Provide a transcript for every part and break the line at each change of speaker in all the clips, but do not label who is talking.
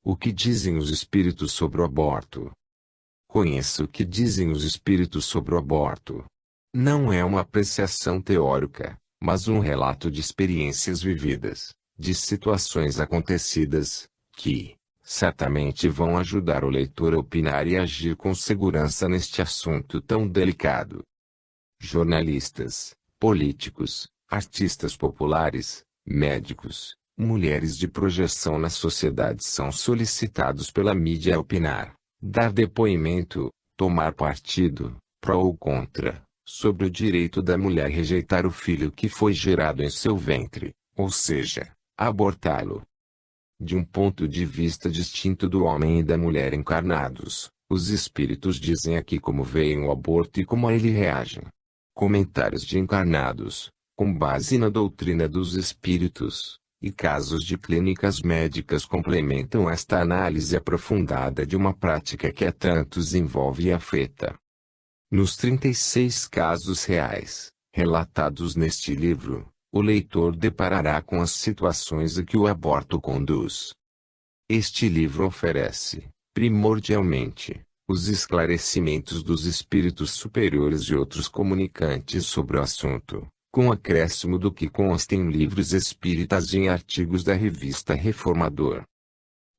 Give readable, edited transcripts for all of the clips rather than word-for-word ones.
O que dizem os espíritos sobre o aborto? Conheça o que dizem os espíritos sobre o aborto. Não é uma apreciação teórica, mas um relato de experiências vividas, de situações acontecidas, que, certamente vão ajudar o leitor a opinar e agir com segurança neste assunto tão delicado. Jornalistas, políticos, artistas populares, médicos, mulheres de projeção na sociedade são solicitados pela mídia a opinar, dar depoimento, tomar partido, pró ou contra, sobre o direito da mulher rejeitar o filho que foi gerado em seu ventre, ou seja, abortá-lo. De um ponto de vista distinto do homem e da mulher encarnados, os espíritos dizem aqui como veem o aborto e como a ele reagem. Comentários de encarnados, com base na doutrina dos espíritos, e casos de clínicas médicas complementam esta análise aprofundada de uma prática que a tantos envolve e afeta. Nos 36 casos reais, relatados neste livro, o leitor deparará com as situações a que o aborto conduz. Este livro oferece, primordialmente, os esclarecimentos dos espíritos superiores e outros comunicantes sobre o assunto, com acréscimo do que consta em livros espíritas e em artigos da revista Reformador.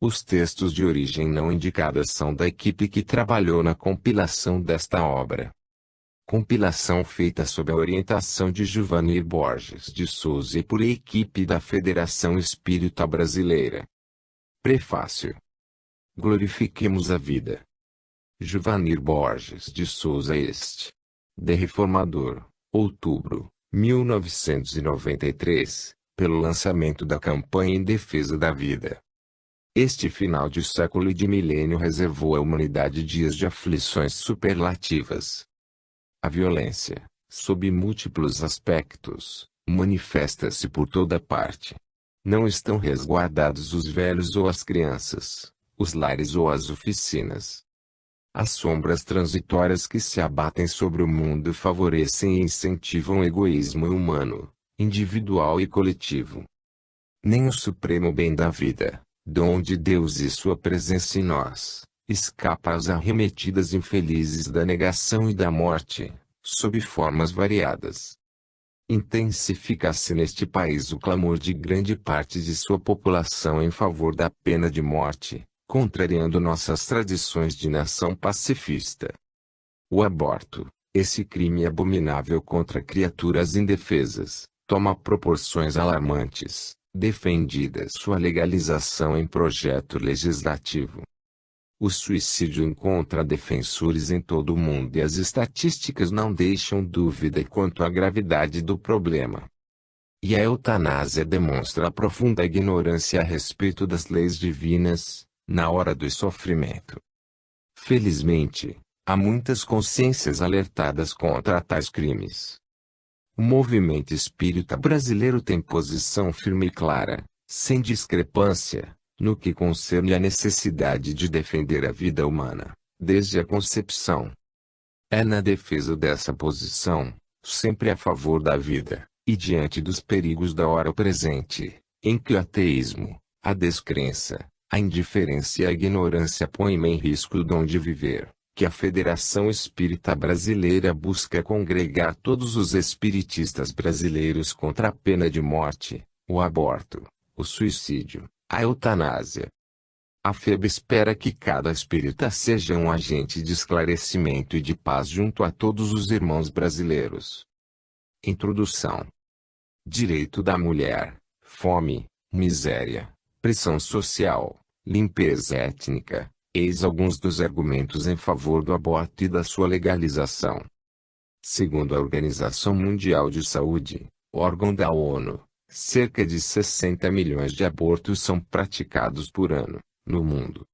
Os textos de origem não indicada são da equipe que trabalhou na compilação desta obra. Compilação feita sob a orientação de Juvanir Borges de Souza e por equipe da Federação Espírita Brasileira. Prefácio. Glorifiquemos a vida. Juvanir Borges de Souza The Reformador, outubro, 1993, pelo lançamento da campanha em defesa da vida. Este final de século e de milênio reservou à humanidade dias de aflições superlativas. A violência, sob múltiplos aspectos, manifesta-se por toda parte. Não estão resguardados os velhos ou as crianças, os lares ou as oficinas. As sombras transitórias que se abatem sobre o mundo favorecem e incentivam o egoísmo humano, individual e coletivo. Nem o supremo bem da vida, dom de Deus e sua presença em nós, escapa às arremetidas infelizes da negação e da morte, sob formas variadas. Intensifica-se neste país o clamor de grande parte de sua população em favor da pena de morte, contrariando nossas tradições de nação pacifista. O aborto, esse crime abominável contra criaturas indefesas, toma proporções alarmantes, defendida sua legalização em projeto legislativo. O suicídio encontra defensores em todo o mundo e as estatísticas não deixam dúvida quanto à gravidade do problema. E a eutanásia demonstra a profunda ignorância a respeito das leis divinas, na hora do sofrimento. Felizmente, há muitas consciências alertadas contra tais crimes. O movimento espírita brasileiro tem posição firme e clara, sem discrepância, no que concerne à necessidade de defender a vida humana, desde a concepção. É na defesa dessa posição, sempre a favor da vida, e diante dos perigos da hora presente, em que o ateísmo, a descrença, a indiferença e a ignorância põem em risco o dom de viver, que a Federação Espírita Brasileira busca congregar todos os espiritistas brasileiros contra a pena de morte, o aborto, o suicídio, a eutanásia. A FEB espera que cada espírita seja um agente de esclarecimento e de paz junto a todos os irmãos brasileiros. Introdução. Direito da mulher, fome, miséria, pressão social, limpeza étnica, eis alguns dos argumentos em favor do aborto e da sua legalização. Segundo a Organização Mundial de Saúde, órgão da ONU, cerca de 60 milhões de abortos são praticados por ano, no mundo.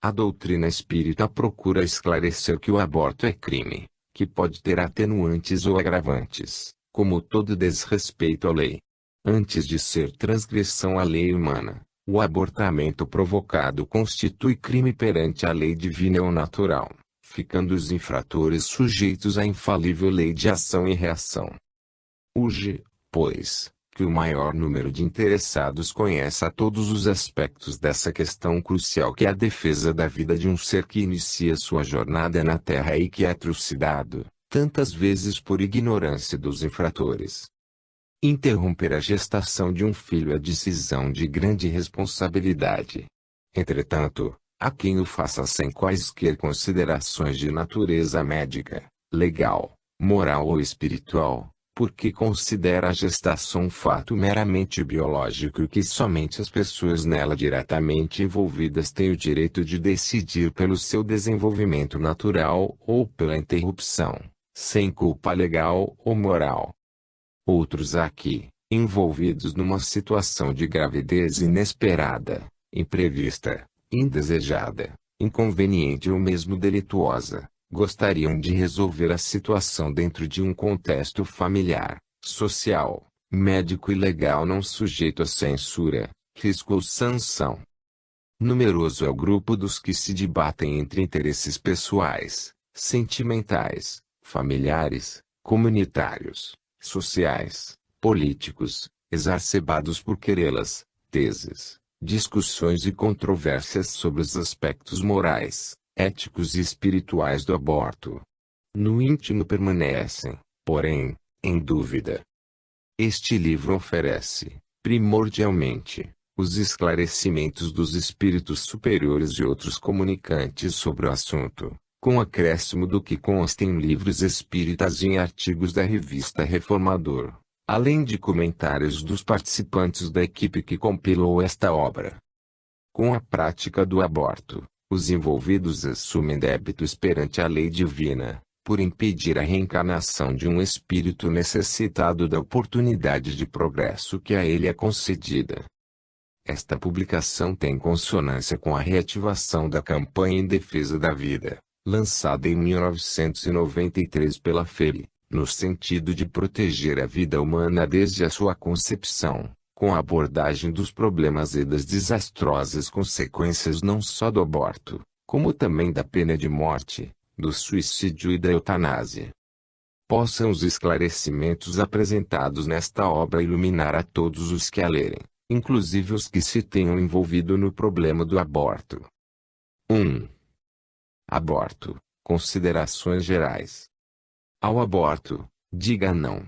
A doutrina espírita procura esclarecer que o aborto é crime, que pode ter atenuantes ou agravantes, como todo desrespeito à lei. Antes de ser transgressão à lei humana, o abortamento provocado constitui crime perante a lei divina ou natural, ficando os infratores sujeitos à infalível lei de ação e reação. Urge, pois, que o maior número de interessados conheça todos os aspectos dessa questão crucial que é a defesa da vida de um ser que inicia sua jornada na Terra e que é trucidado, tantas vezes por ignorância dos infratores. Interromper a gestação de um filho é decisão de grande responsabilidade. Entretanto, há quem o faça sem quaisquer considerações de natureza médica, legal, moral ou espiritual, porque considera a gestação um fato meramente biológico e que somente as pessoas nela diretamente envolvidas têm o direito de decidir pelo seu desenvolvimento natural ou pela interrupção, sem culpa legal ou moral. Outros aqui, envolvidos numa situação de gravidez inesperada, imprevista, indesejada, inconveniente ou mesmo delituosa, gostariam de resolver a situação dentro de um contexto familiar, social, médico e legal não sujeito a censura, risco ou sanção. Numeroso é o grupo dos que se debatem entre interesses pessoais, sentimentais, familiares, comunitários, sociais, políticos, exacerbados por querelas, teses, discussões e controvérsias sobre os aspectos morais, éticos e espirituais do aborto. No íntimo permanecem, porém, em dúvida. Este livro oferece, primordialmente, os esclarecimentos dos espíritos superiores e outros comunicantes sobre o assunto, com acréscimo do que consta em livros espíritas e em artigos da revista Reformador, além de comentários dos participantes da equipe que compilou esta obra. Com a prática do aborto, os envolvidos assumem débitos perante a lei divina, por impedir a reencarnação de um espírito necessitado da oportunidade de progresso que a ele é concedida. Esta publicação tem consonância com a reativação da campanha em defesa da vida, lançada em 1993 pela FEB, no sentido de proteger a vida humana desde a sua concepção, com a abordagem dos problemas e das desastrosas consequências não só do aborto, como também da pena de morte, do suicídio e da eutanásia. Possam os esclarecimentos apresentados nesta obra iluminar a todos os que a lerem, inclusive os que se tenham envolvido no problema do aborto. 1. Aborto. Considerações gerais. Ao aborto, diga não.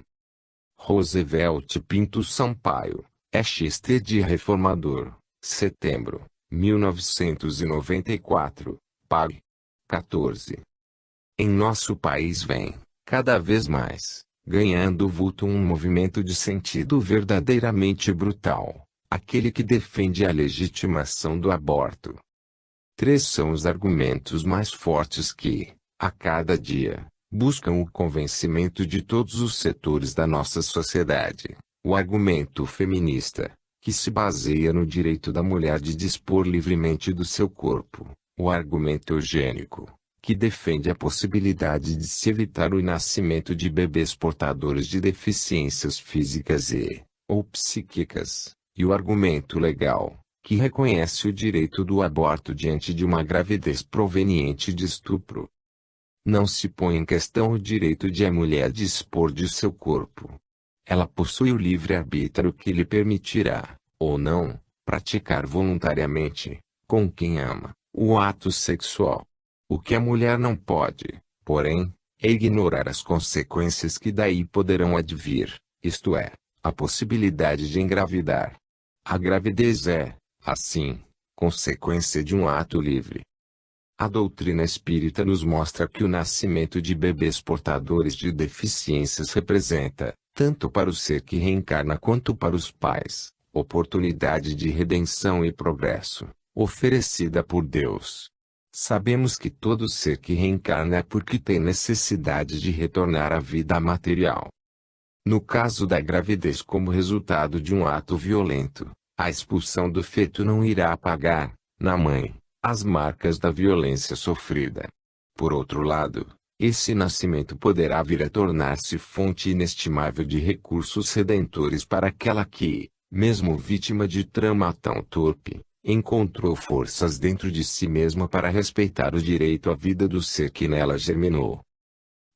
Roosevelt Pinto Sampaio, XTD Reformador, setembro, 1994, pág. 14. Em nosso país vem, cada vez mais, ganhando vulto um movimento de sentido verdadeiramente brutal, aquele que defende a legitimação do aborto. 3 são os argumentos mais fortes que, a cada dia, buscam o convencimento de todos os setores da nossa sociedade. O argumento feminista, que se baseia no direito da mulher de dispor livremente do seu corpo. O argumento eugênico, que defende a possibilidade de se evitar o nascimento de bebês portadores de deficiências físicas ou psíquicas. E o argumento legal, que reconhece o direito do aborto diante de uma gravidez proveniente de estupro. Não se põe em questão o direito de a mulher dispor de seu corpo. Ela possui o livre-arbítrio que lhe permitirá, ou não, praticar voluntariamente, com quem ama, o ato sexual. O que a mulher não pode, porém, é ignorar as consequências que daí poderão advir, isto é, a possibilidade de engravidar. A gravidez é, assim, consequência de um ato livre. A doutrina espírita nos mostra que o nascimento de bebês portadores de deficiências representa, tanto para o ser que reencarna quanto para os pais, oportunidade de redenção e progresso, oferecida por Deus. Sabemos que todo ser que reencarna é porque tem necessidade de retornar à vida material. No caso da gravidez como resultado de um ato violento, a expulsão do feto não irá apagar, na mãe, as marcas da violência sofrida. Por outro lado, esse nascimento poderá vir a tornar-se fonte inestimável de recursos redentores para aquela que, mesmo vítima de trama tão torpe, encontrou forças dentro de si mesma para respeitar o direito à vida do ser que nela germinou.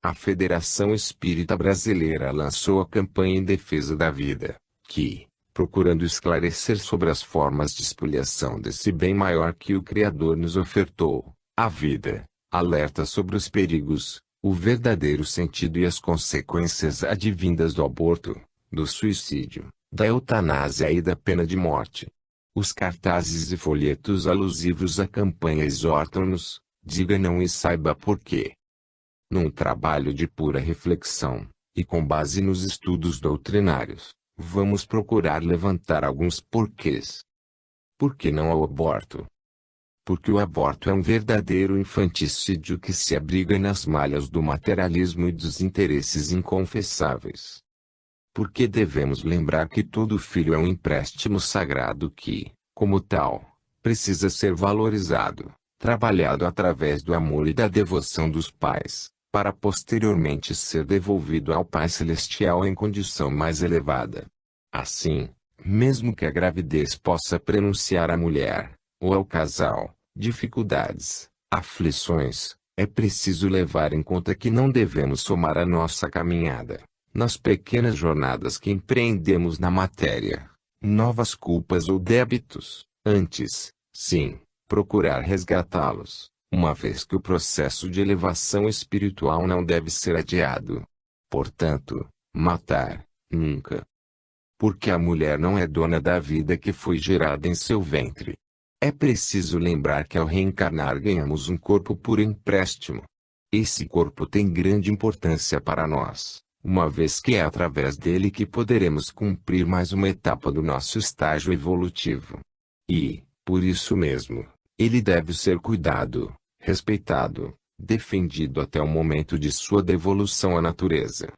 A Federação Espírita Brasileira lançou a campanha em defesa da vida, que, procurando esclarecer sobre as formas de expoliação desse bem maior que o Criador nos ofertou, a vida, alerta sobre os perigos, o verdadeiro sentido e as consequências advindas do aborto, do suicídio, da eutanásia e da pena de morte. Os cartazes e folhetos alusivos à campanha exortam-nos: diga não e saiba por quê. Num trabalho de pura reflexão, e com base nos estudos doutrinários, vamos procurar levantar alguns porquês. Por que não ao aborto? Porque o aborto é um verdadeiro infanticídio que se abriga nas malhas do materialismo e dos interesses inconfessáveis. Porque devemos lembrar que todo filho é um empréstimo sagrado que, como tal, precisa ser valorizado, trabalhado através do amor e da devoção dos pais, para posteriormente ser devolvido ao Pai Celestial em condição mais elevada. Assim, mesmo que a gravidez possa prenunciar à mulher, ou ao casal, dificuldades, aflições, é preciso levar em conta que não devemos somar a nossa caminhada, nas pequenas jornadas que empreendemos na matéria, novas culpas ou débitos, antes, sim, procurar resgatá-los, uma vez que o processo de elevação espiritual não deve ser adiado. Portanto, matar, nunca. Porque a mulher não é dona da vida que foi gerada em seu ventre. É preciso lembrar que ao reencarnar ganhamos um corpo por empréstimo. Esse corpo tem grande importância para nós, uma vez que é através dele que poderemos cumprir mais uma etapa do nosso estágio evolutivo. E, por isso mesmo, ele deve ser cuidado, respeitado, defendido até o momento de sua devolução à natureza.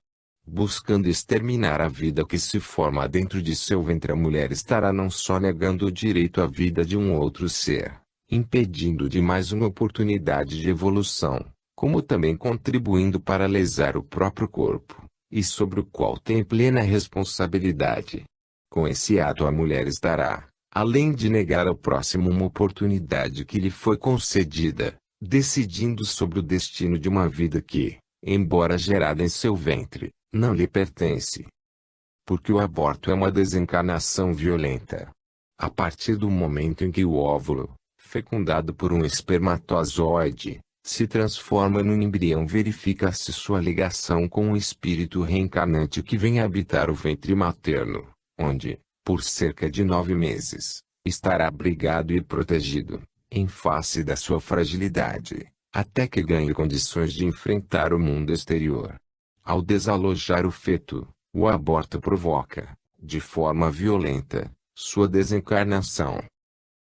Buscando exterminar a vida que se forma dentro de seu ventre, a mulher estará não só negando o direito à vida de um outro ser, impedindo de mais uma oportunidade de evolução, como também contribuindo para lesar o próprio corpo, e sobre o qual tem plena responsabilidade. Com esse ato a mulher estará, além de negar ao próximo uma oportunidade que lhe foi concedida, decidindo sobre o destino de uma vida que, embora gerada em seu ventre, não lhe pertence. Porque o aborto é uma desencarnação violenta. A partir do momento em que o óvulo, fecundado por um espermatozoide, se transforma num embrião, verifica-se sua ligação com o espírito reencarnante que vem habitar o ventre materno, onde, por cerca de 9 meses, estará abrigado e protegido, em face da sua fragilidade, até que ganhe condições de enfrentar o mundo exterior. Ao desalojar o feto, o aborto provoca, de forma violenta, sua desencarnação.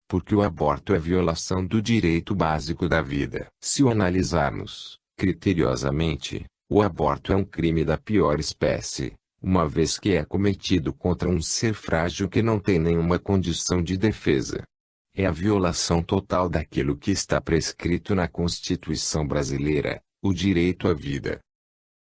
Porque o aborto é violação do direito básico da vida. Se o analisarmos, criteriosamente, o aborto é um crime da pior espécie, uma vez que é cometido contra um ser frágil que não tem nenhuma condição de defesa. É a violação total daquilo que está prescrito na Constituição brasileira, o direito à vida.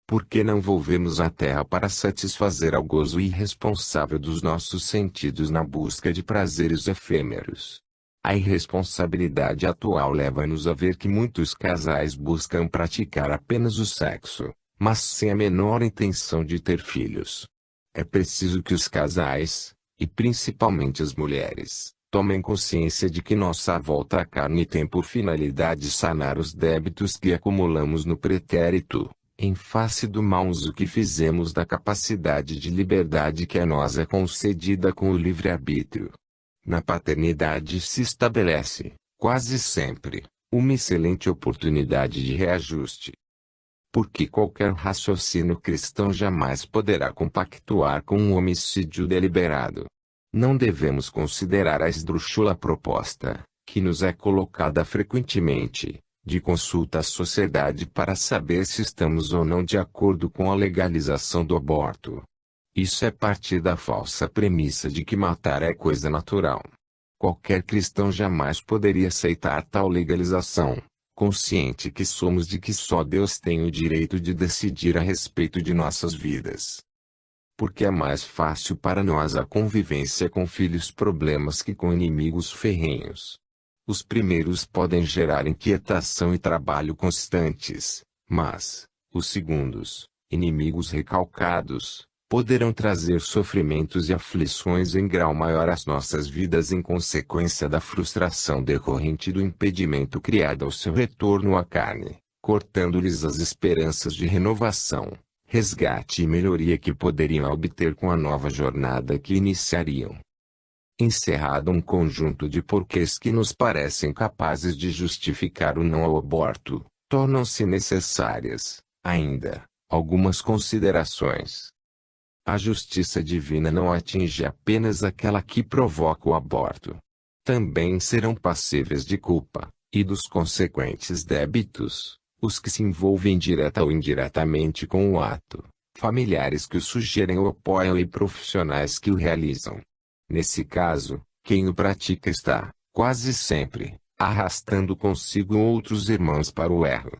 Por que não volvemos à Terra para satisfazer ao gozo irresponsável dos nossos sentidos na busca de prazeres efêmeros? A irresponsabilidade atual leva-nos a ver que muitos casais buscam praticar apenas o sexo, mas sem a menor intenção de ter filhos. É preciso que os casais, e principalmente as mulheres, tomem consciência de que nossa volta à carne tem por finalidade sanar os débitos que acumulamos no pretérito, em face do mau uso que fizemos da capacidade de liberdade que a nós é concedida com o livre-arbítrio. Na paternidade se estabelece, quase sempre, uma excelente oportunidade de reajuste. Porque qualquer raciocínio cristão jamais poderá compactuar com um homicídio deliberado. Não devemos considerar a esdrúxula proposta, que nos é colocada frequentemente, de consulta à sociedade para saber se estamos ou não de acordo com a legalização do aborto. Isso é partir da falsa premissa de que matar é coisa natural. Qualquer cristão jamais poderia aceitar tal legalização, consciente que somos de que só Deus tem o direito de decidir a respeito de nossas vidas. Porque é mais fácil para nós a convivência com filhos problemas que com inimigos ferrenhos. Os primeiros podem gerar inquietação e trabalho constantes, mas, os segundos, inimigos recalcados, poderão trazer sofrimentos e aflições em grau maior às nossas vidas em consequência da frustração decorrente do impedimento criado ao seu retorno à carne, cortando-lhes as esperanças de renovação, resgate e melhoria que poderiam obter com a nova jornada que iniciariam. Encerrado um conjunto de porquês que nos parecem capazes de justificar o não ao aborto, tornam-se necessárias, ainda, algumas considerações. A justiça divina não atinge apenas aquela que provoca o aborto. Também serão passíveis de culpa, e dos consequentes débitos, os que se envolvem direta ou indiretamente com o ato, familiares que o sugerem ou apoiam e profissionais que o realizam. Nesse caso, quem o pratica está, quase sempre, arrastando consigo outros irmãos para o erro.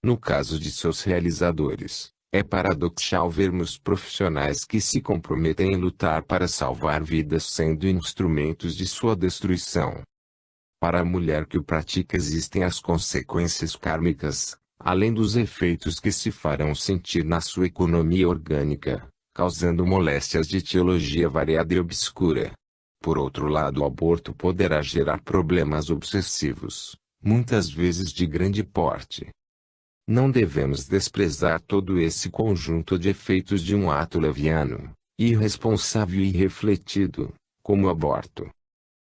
No caso de seus realizadores, é paradoxal vermos profissionais que se comprometem em lutar para salvar vidas sendo instrumentos de sua destruição. Para a mulher que o pratica existem as consequências kármicas, além dos efeitos que se farão sentir na sua economia orgânica, causando moléstias de teologia variada e obscura. Por outro lado, o aborto poderá gerar problemas obsessivos, muitas vezes de grande porte. Não devemos desprezar todo esse conjunto de efeitos de um ato leviano, irresponsável e irrefletido, como o aborto.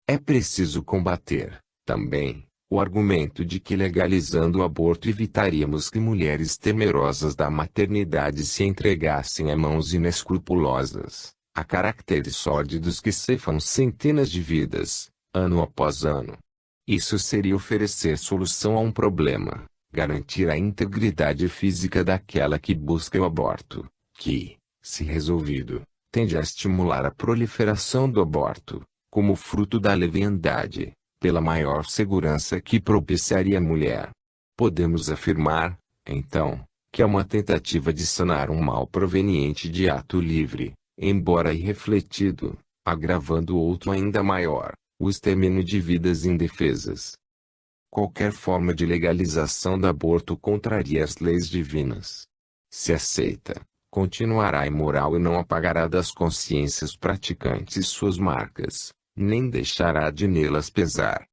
É preciso combater, também, o argumento de que legalizando o aborto evitaríamos que mulheres temerosas da maternidade se entregassem a mãos inescrupulosas, a caracteres sórdidos que ceifam centenas de vidas, ano após ano. Isso seria oferecer solução a um problema. Garantir a integridade física daquela que busca o aborto, que, se resolvido, tende a estimular a proliferação do aborto, como fruto da leviandade, pela maior segurança que propiciaria a mulher. Podemos afirmar, então, que é uma tentativa de sanar um mal proveniente de ato livre, embora irrefletido, agravando outro ainda maior, o extermínio de vidas indefesas. Qualquer forma de legalização do aborto contraria as leis divinas. Se aceita, continuará imoral e não apagará das consciências praticantes suas marcas, nem deixará de nelas pesar.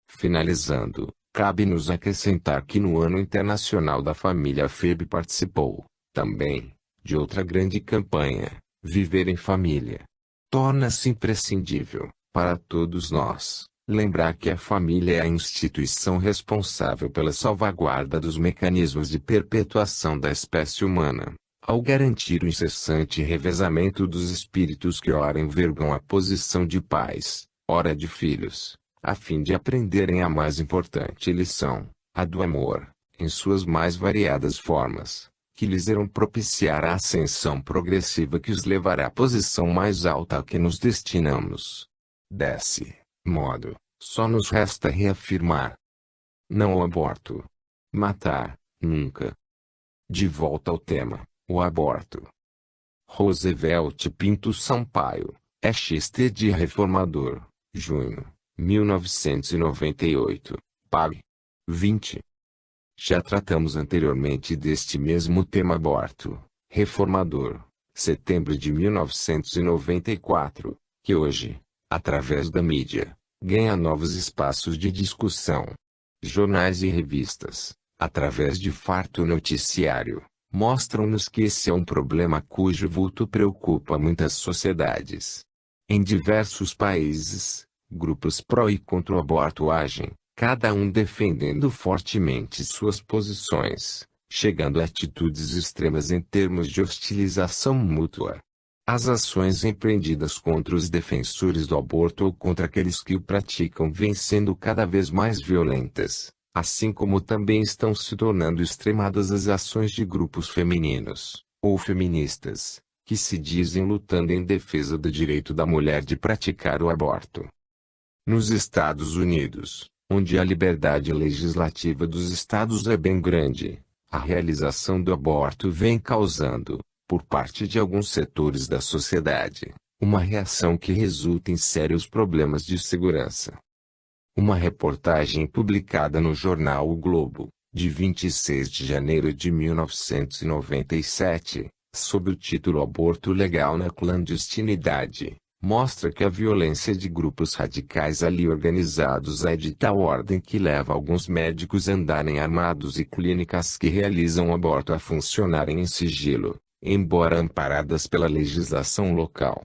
Finalizando, cabe-nos acrescentar que no Ano Internacional da Família a FEB participou, também, de outra grande campanha, Viver em Família. Torna-se imprescindível, para todos nós, lembrar que a família é a instituição responsável pela salvaguarda dos mecanismos de perpetuação da espécie humana, ao garantir o incessante revezamento dos espíritos que ora envergam a posição de pais, ora de filhos, a fim de aprenderem a mais importante lição, a do amor, em suas mais variadas formas, que lhes irão propiciar a ascensão progressiva que os levará à posição mais alta a que nos destinamos. Desse modo, só nos resta reafirmar: não ao aborto. Matar, nunca. De volta ao tema, o aborto. Roosevelt Pinto Sampaio, XT de Reformador, junho, 1998, pág. 20. Já tratamos anteriormente deste mesmo tema aborto, Reformador, setembro de 1994, que hoje, através da mídia, ganha novos espaços de discussão. Jornais e revistas, através de farto noticiário, mostram-nos que esse é um problema cujo vulto preocupa muitas sociedades. Em diversos países, grupos pró e contra o aborto agem, cada um defendendo fortemente suas posições, chegando a atitudes extremas em termos de hostilização mútua. As ações empreendidas contra os defensores do aborto ou contra aqueles que o praticam vêm sendo cada vez mais violentas, assim como também estão se tornando extremadas as ações de grupos femininos, ou feministas, que se dizem lutando em defesa do direito da mulher de praticar o aborto. Nos Estados Unidos, onde a liberdade legislativa dos estados é bem grande, a realização do aborto vem causando, por parte de alguns setores da sociedade, uma reação que resulta em sérios problemas de segurança. Uma reportagem publicada no jornal O Globo, de 26 de janeiro de 1997, sob o título Aborto Legal na Clandestinidade, mostra que a violência de grupos radicais ali organizados é de tal ordem que leva alguns médicos a andarem armados e clínicas que realizam aborto a funcionarem em sigilo, embora amparadas pela legislação local.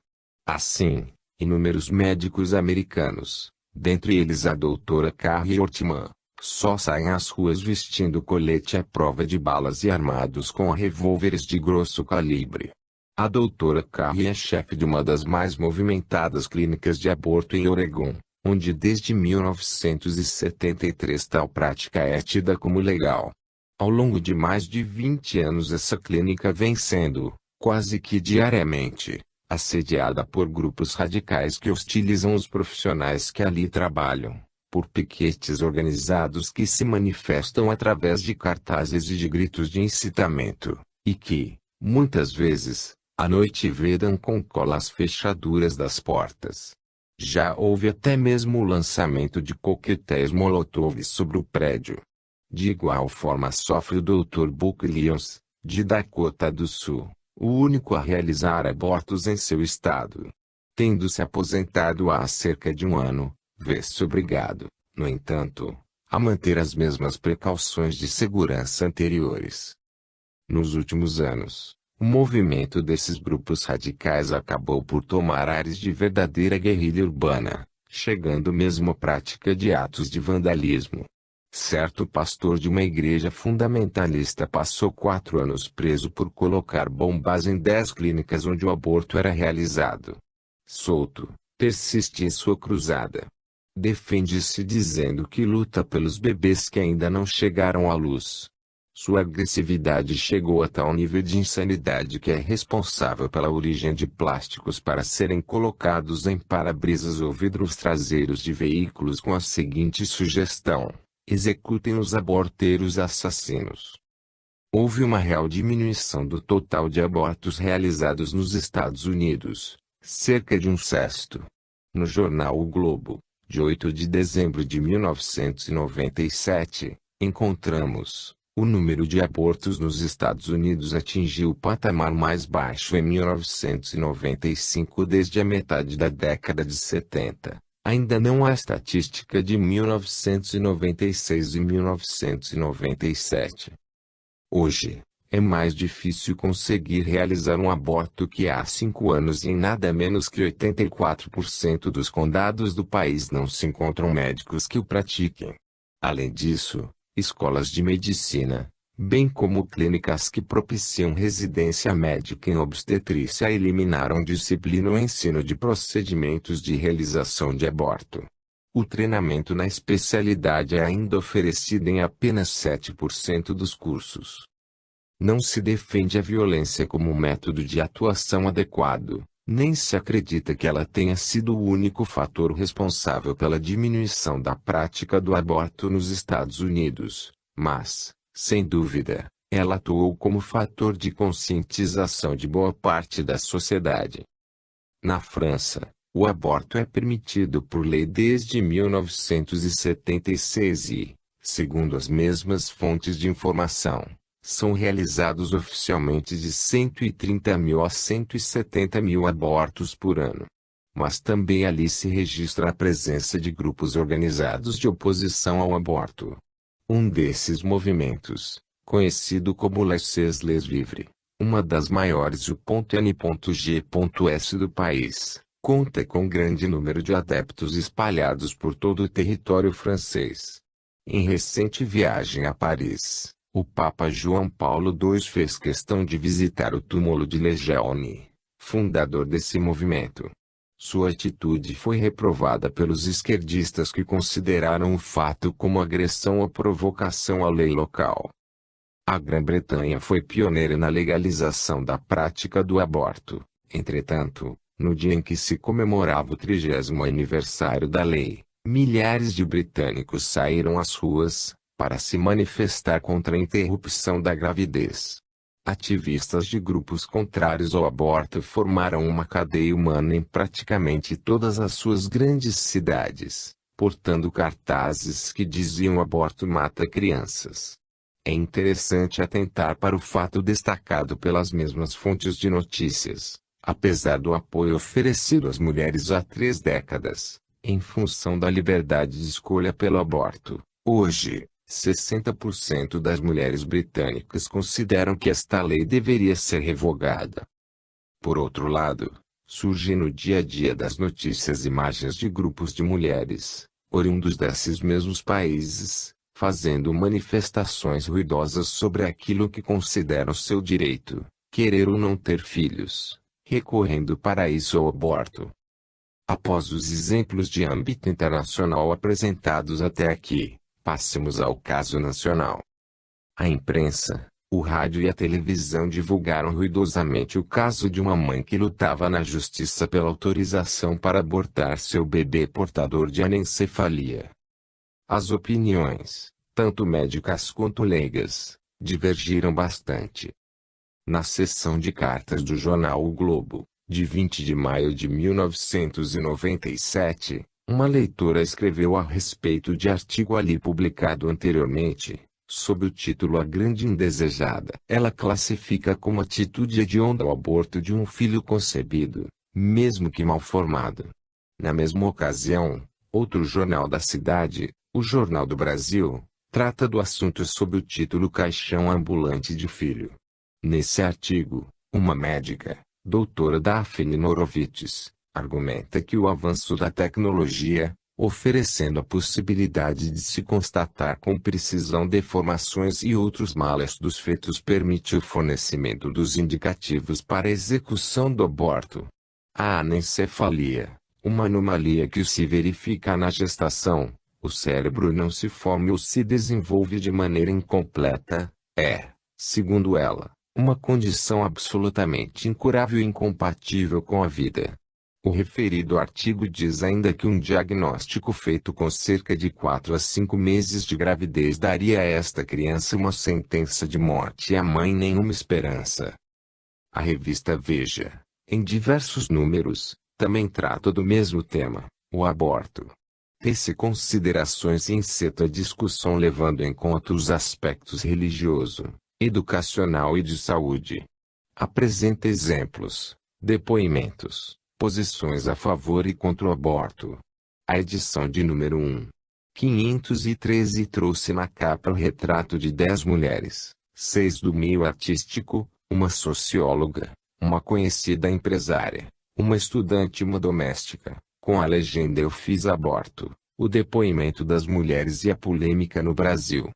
Assim, inúmeros médicos americanos, dentre eles a doutora Carrie Ortman, só saem às ruas vestindo colete à prova de balas e armados com revólveres de grosso calibre. A doutora Carrie é chefe de uma das mais movimentadas clínicas de aborto em Oregon, onde desde 1973 tal prática é tida como legal. Ao longo de mais de 20 anos essa clínica vem sendo, quase que diariamente, assediada por grupos radicais que hostilizam os profissionais que ali trabalham, por piquetes organizados que se manifestam através de cartazes e de gritos de incitamento, e que, muitas vezes, à noite vedam com cola as fechaduras das portas. Já houve até mesmo o lançamento de coquetéis Molotov sobre o prédio. De igual forma sofre o Dr. Buck Lyons, de Dakota do Sul, o único a realizar abortos em seu estado. Tendo se aposentado há cerca de um ano, vê-se obrigado, no entanto, a manter as mesmas precauções de segurança anteriores. Nos últimos anos, o movimento desses grupos radicais acabou por tomar ares de verdadeira guerrilha urbana, chegando mesmo à prática de atos de vandalismo. Certo pastor de uma igreja fundamentalista passou 4 anos preso por colocar bombas em 10 clínicas onde o aborto era realizado. Solto, persiste em sua cruzada. Defende-se dizendo que luta pelos bebês que ainda não chegaram à luz. Sua agressividade chegou a tal nível de insanidade que é responsável pela origem de plásticos para serem colocados em para-brisas ou vidros traseiros de veículos com a seguinte sugestão: executem os aborteiros assassinos. Houve uma real diminuição do total de abortos realizados nos Estados Unidos, cerca de 1/6. No jornal O Globo, de 8 de dezembro de 1997, encontramos: o número de abortos nos Estados Unidos atingiu o patamar mais baixo em 1995 desde a metade da década de 70. Ainda não há estatística de 1996 e 1997. Hoje, é mais difícil conseguir realizar um aborto que há 5 anos e em nada menos que 84% dos condados do país não se encontram médicos que o pratiquem. Além disso, escolas de medicina, bem como clínicas que propiciam residência médica em obstetrícia eliminaram disciplina o ensino de procedimentos de realização de aborto. O treinamento na especialidade é ainda oferecido em apenas 7% dos cursos. Não se defende a violência como método de atuação adequado, nem se acredita que ela tenha sido o único fator responsável pela diminuição da prática do aborto nos Estados Unidos, mas, sem dúvida, ela atuou como fator de conscientização de boa parte da sociedade. Na França, o aborto é permitido por lei desde 1976 e, segundo as mesmas fontes de informação, são realizados oficialmente de 130.000 a 170.000 abortos por ano. Mas também ali se registra a presença de grupos organizados de oposição ao aborto. Um desses movimentos, conhecido como Laissez-les Vivre, uma das maiores U.N.G.S do país, conta com grande número de adeptos espalhados por todo o território francês. Em recente viagem a Paris, o Papa João Paulo II fez questão de visitar o túmulo de Lejeune, fundador desse movimento. Sua atitude foi reprovada pelos esquerdistas que consideraram o fato como agressão ou provocação à lei local. A Grã-Bretanha foi pioneira na legalização da prática do aborto. Entretanto, no dia em que se comemorava o 30º aniversário da lei, milhares de britânicos saíram às ruas para se manifestar contra a interrupção da gravidez. Ativistas de grupos contrários ao aborto formaram uma cadeia humana em praticamente todas as suas grandes cidades, portando cartazes que diziam "aborto mata crianças". É interessante atentar para o fato destacado pelas mesmas fontes de notícias. Apesar do apoio oferecido às mulheres há 3 décadas, em função da liberdade de escolha pelo aborto, hoje, 60% das mulheres britânicas consideram que esta lei deveria ser revogada. Por outro lado, surgem no dia a dia das notícias imagens de grupos de mulheres, oriundos desses mesmos países, fazendo manifestações ruidosas sobre aquilo que consideram seu direito, querer ou não ter filhos, recorrendo para isso ao aborto. Após os exemplos de âmbito internacional apresentados até aqui, passemos ao caso nacional. A imprensa, o rádio e a televisão divulgaram ruidosamente o caso de uma mãe que lutava na justiça pela autorização para abortar seu bebê portador de anencefalia. As opiniões, tanto médicas quanto leigas, divergiram bastante. Na seção de cartas do jornal O Globo, de 20 de maio de 1997, uma leitora escreveu a respeito de artigo ali publicado anteriormente, sob o título A Grande Indesejada. Ela classifica como atitude hedionda o aborto de um filho concebido, mesmo que mal formado. Na mesma ocasião, outro jornal da cidade, o Jornal do Brasil, trata do assunto sob o título Caixão Ambulante de Filho. Nesse artigo, uma médica, doutora Daphne Horowitz, argumenta que o avanço da tecnologia, oferecendo a possibilidade de se constatar com precisão deformações e outros males dos fetos, permite o fornecimento dos indicativos para a execução do aborto. A anencefalia, uma anomalia que se verifica na gestação, o cérebro não se forma ou se desenvolve de maneira incompleta, é, segundo ela, uma condição absolutamente incurável e incompatível com a vida. O referido artigo diz ainda que um diagnóstico feito com cerca de 4 a 5 meses de gravidez daria a esta criança uma sentença de morte e à mãe nenhuma esperança. A revista Veja, em diversos números, também trata do mesmo tema, o aborto. Tece considerações e enceta a discussão levando em conta os aspectos religioso, educacional e de saúde. Apresenta exemplos, depoimentos, posições a favor e contra o aborto. A edição de número 513 trouxe na capa o retrato de 10 mulheres, 6 do meio artístico, uma socióloga, uma conhecida empresária, uma estudante e uma doméstica, com a legenda "Eu fiz aborto", o depoimento das mulheres e a polêmica no Brasil.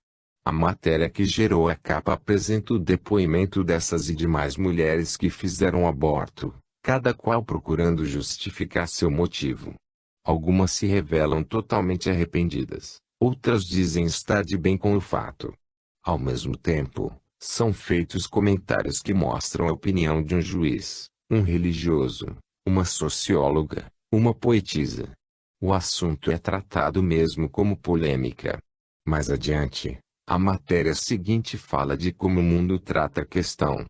A matéria que gerou a capa apresenta o depoimento dessas e demais mulheres que fizeram aborto, cada qual procurando justificar seu motivo. Algumas se revelam totalmente arrependidas, outras dizem estar de bem com o fato. Ao mesmo tempo, são feitos comentários que mostram a opinião de um juiz, um religioso, uma socióloga, uma poetisa. O assunto é tratado mesmo como polêmica. Mais adiante, a matéria seguinte fala de como o mundo trata a questão.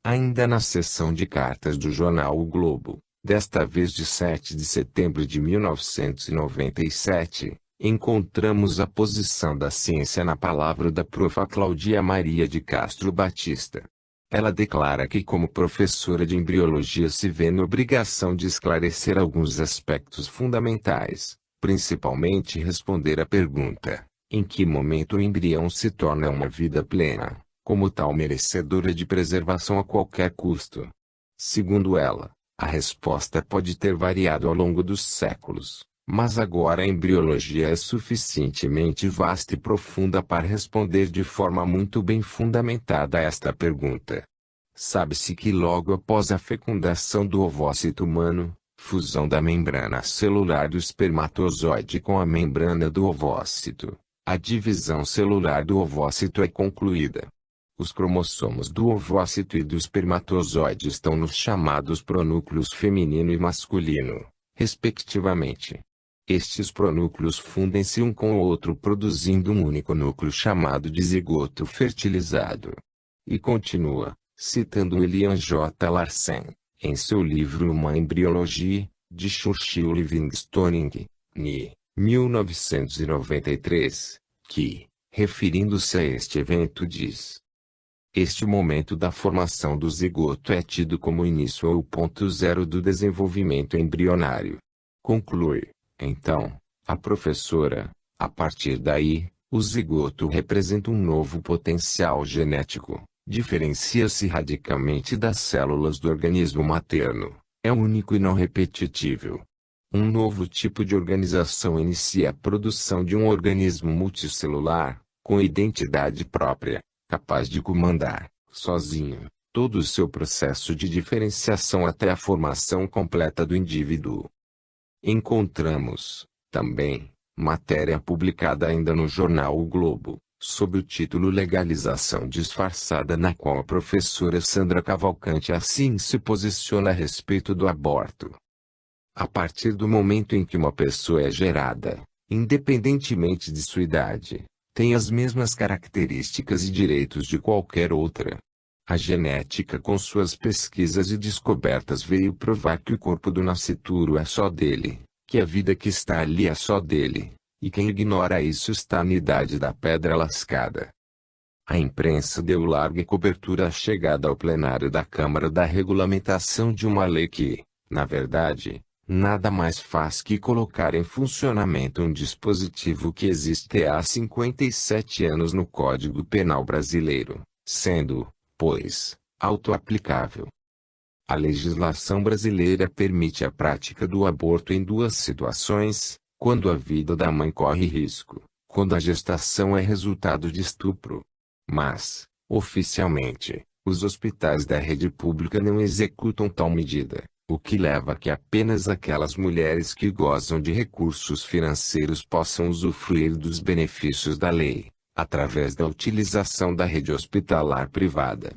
Ainda na seção de cartas do jornal O Globo, desta vez de 7 de setembro de 1997, encontramos a posição da ciência na palavra da profa Cláudia Maria de Castro Batista. Ela declara que como professora de embriologia se vê na obrigação de esclarecer alguns aspectos fundamentais, principalmente responder à pergunta: em que momento o embrião se torna uma vida plena, como tal merecedora de preservação a qualquer custo? Segundo ela, a resposta pode ter variado ao longo dos séculos, mas agora a embriologia é suficientemente vasta e profunda para responder de forma muito bem fundamentada a esta pergunta. Sabe-se que logo após a fecundação do ovócito humano, fusão da membrana celular do espermatozoide com a membrana do ovócito, a divisão celular do ovócito é concluída. Os cromossomos do ovócito e do espermatozoide estão nos chamados pronúcleos feminino e masculino, respectivamente. Estes pronúcleos fundem-se um com o outro produzindo um único núcleo chamado de zigoto fertilizado. E continua, citando Elian J. Larsen, em seu livro Uma Embriologia, de Churchill Livingstone, 1993, que, Referindo-se a este evento diz: este momento da formação do zigoto é tido como início ou o ponto zero do desenvolvimento embrionário. Conclui, então, a professora, a partir daí, o zigoto representa um novo potencial genético, diferencia-se radicalmente das células do organismo materno, é único e não repetitível. Um novo tipo de organização inicia a produção de um organismo multicelular, com identidade própria, capaz de comandar, sozinho, todo o seu processo de diferenciação até a formação completa do indivíduo. Encontramos, também, matéria publicada ainda no jornal O Globo, sob o título Legalização Disfarçada, na qual a professora Sandra Cavalcante assim se posiciona a respeito do aborto. A partir do momento em que uma pessoa é gerada, independentemente de sua idade, tem as mesmas características e direitos de qualquer outra. A genética, com suas pesquisas e descobertas, veio provar que o corpo do nascituro é só dele, que a vida que está ali é só dele, e quem ignora isso está na idade da pedra lascada. A imprensa deu larga cobertura à chegada ao plenário da Câmara da regulamentação de uma lei que, na verdade, nada mais faz que colocar em funcionamento um dispositivo que existe há 57 anos no Código Penal brasileiro, sendo, pois, auto-aplicável. A legislação brasileira permite a prática do aborto em duas situações: quando a vida da mãe corre risco, quando a gestação é resultado de estupro. Mas, oficialmente, os hospitais da rede pública não executam tal medida, o que leva a que apenas aquelas mulheres que gozam de recursos financeiros possam usufruir dos benefícios da lei, através da utilização da rede hospitalar privada.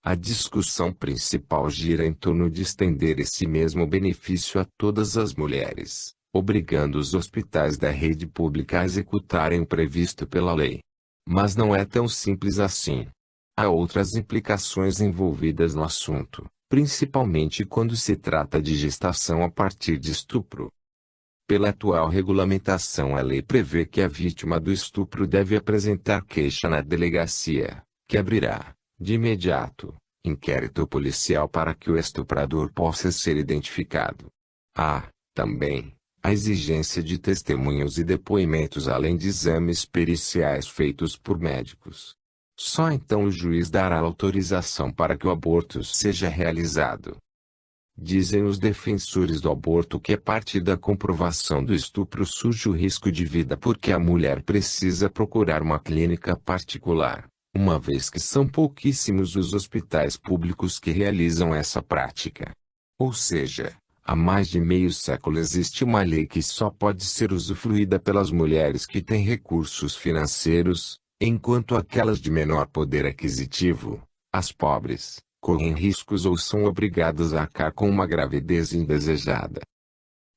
A discussão principal gira em torno de estender esse mesmo benefício a todas as mulheres, obrigando os hospitais da rede pública a executarem o previsto pela lei. Mas não é tão simples assim. Há outras implicações envolvidas no assunto, principalmente quando se trata de gestação a partir de estupro. Pela atual regulamentação, a lei prevê que a vítima do estupro deve apresentar queixa na delegacia, que abrirá, de imediato, inquérito policial para que o estuprador possa ser identificado. Há, também, a exigência de testemunhos e depoimentos, além de exames periciais feitos por médicos. Só então o juiz dará autorização para que o aborto seja realizado. Dizem os defensores do aborto que a partir da comprovação do estupro surge o risco de vida porque a mulher precisa procurar uma clínica particular, uma vez que são pouquíssimos os hospitais públicos que realizam essa prática. Ou seja, há mais de meio século existe uma lei que só pode ser usufruída pelas mulheres que têm recursos financeiros, enquanto aquelas de menor poder aquisitivo, as pobres, correm riscos ou são obrigadas a arcar com uma gravidez indesejada.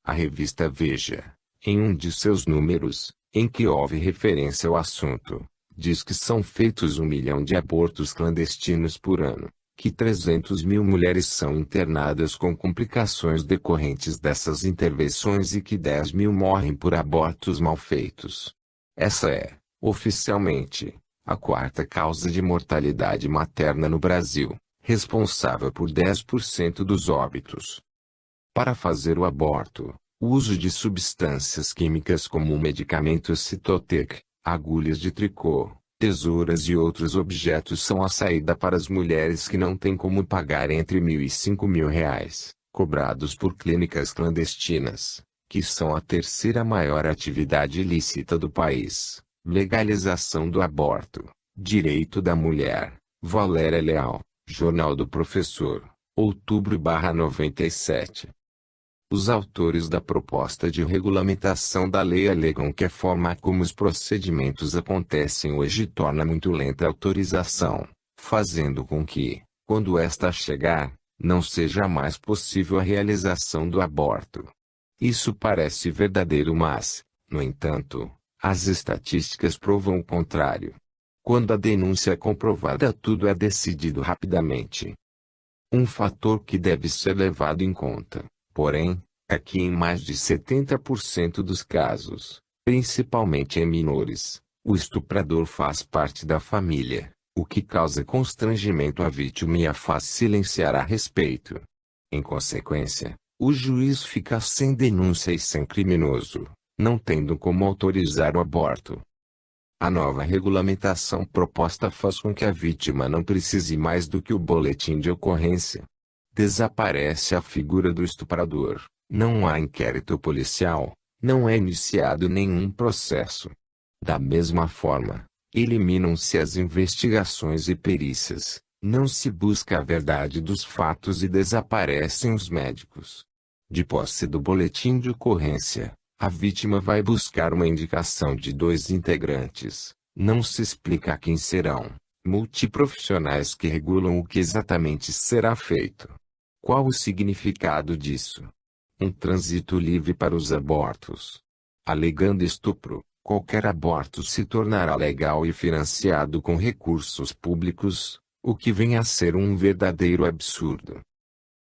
A revista Veja, em um de seus números, em que houve referência ao assunto, diz que são feitos 1 milhão de abortos clandestinos por ano, que 300 mil mulheres são internadas com complicações decorrentes dessas intervenções e que 10 mil morrem por abortos mal feitos. Essa é, oficialmente, a quarta causa de mortalidade materna no Brasil, responsável por 10% dos óbitos. Para fazer o aborto, o uso de substâncias químicas como o medicamento Citotec, agulhas de tricô, tesouras e outros objetos são a saída para as mulheres que não têm como pagar entre R$ 1.000 e R$ 5.000, cobrados por clínicas clandestinas, que são a terceira maior atividade ilícita do país. Legalização do aborto, direito da mulher. Valéria Leal, Jornal do Professor, outubro/97. Os autores da proposta de regulamentação da lei alegam que a forma como os procedimentos acontecem hoje torna muito lenta a autorização, fazendo com que, quando esta chegar, não seja mais possível a realização do aborto. Isso parece verdadeiro, mas, no entanto, as estatísticas provam o contrário. Quando a denúncia é comprovada, tudo é decidido rapidamente. Um fator que deve ser levado em conta, porém, é que em mais de 70% dos casos, principalmente em menores, O estuprador faz parte da família, o que causa constrangimento à vítima e a faz silenciar a respeito. Em consequência, o juiz fica sem denúncia e sem criminoso, não tendo como autorizar o aborto. A nova regulamentação proposta faz com que a vítima não precise mais do que o boletim de ocorrência. Desaparece a figura do estuprador, não há inquérito policial, não é iniciado nenhum processo. Da mesma forma, eliminam-se as investigações e perícias, não se busca a verdade dos fatos e desaparecem os médicos. De posse do boletim de ocorrência, a vítima vai buscar uma indicação de 2 integrantes, não se explica quem serão, multiprofissionais que regulam o que exatamente será feito. Qual o significado disso? Um trânsito livre para os abortos. Alegando estupro, qualquer aborto se tornará legal e financiado com recursos públicos, o que vem a ser um verdadeiro absurdo.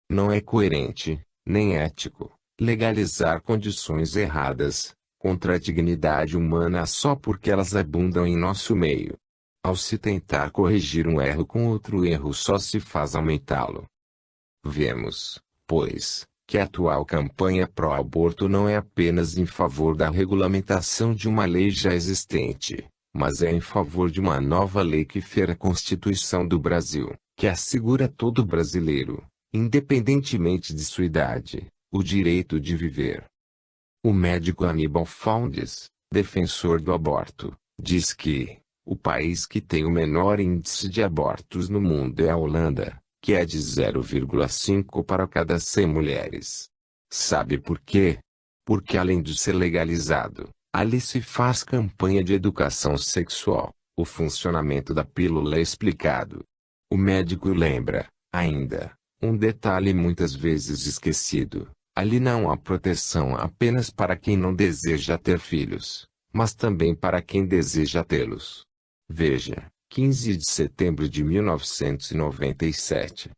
Não é coerente, nem ético, legalizar condições erradas, contra a dignidade humana só porque elas abundam em nosso meio. Ao se tentar corrigir um erro com outro erro só se faz aumentá-lo. Vemos, pois, que a atual campanha pró-aborto não é apenas em favor da regulamentação de uma lei já existente, mas é em favor de uma nova lei que fere a Constituição do Brasil, que assegura a todo brasileiro, independentemente de sua idade, o direito de viver. O médico Aníbal Foundes, defensor do aborto, diz que o país que tem o menor índice de abortos no mundo é a Holanda, que é de 0,5 para cada 100 mulheres. Sabe por quê? Porque além de ser legalizado, ali se faz campanha de educação sexual, o funcionamento da pílula é explicado. O médico lembra, ainda, um detalhe muitas vezes esquecido: ali não há proteção apenas para quem não deseja ter filhos, mas também para quem deseja tê-los. Veja, 15 de setembro de 1997.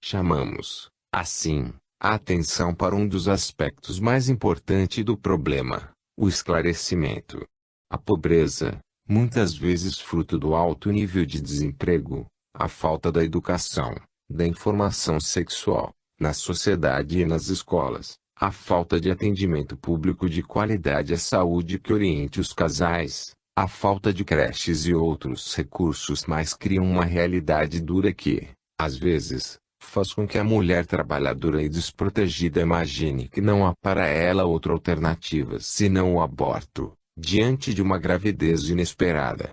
Chamamos, assim, a atenção para um dos aspectos mais importantes do problema: o esclarecimento. A pobreza, muitas vezes fruto do alto nível de desemprego, a falta da educação, da informação sexual, na sociedade e nas escolas, a falta de atendimento público de qualidade à saúde que oriente os casais, a falta de creches e outros recursos mais criam uma realidade dura que, às vezes, faz com que a mulher trabalhadora e desprotegida imagine que não há para ela outra alternativa senão o aborto, diante de uma gravidez inesperada.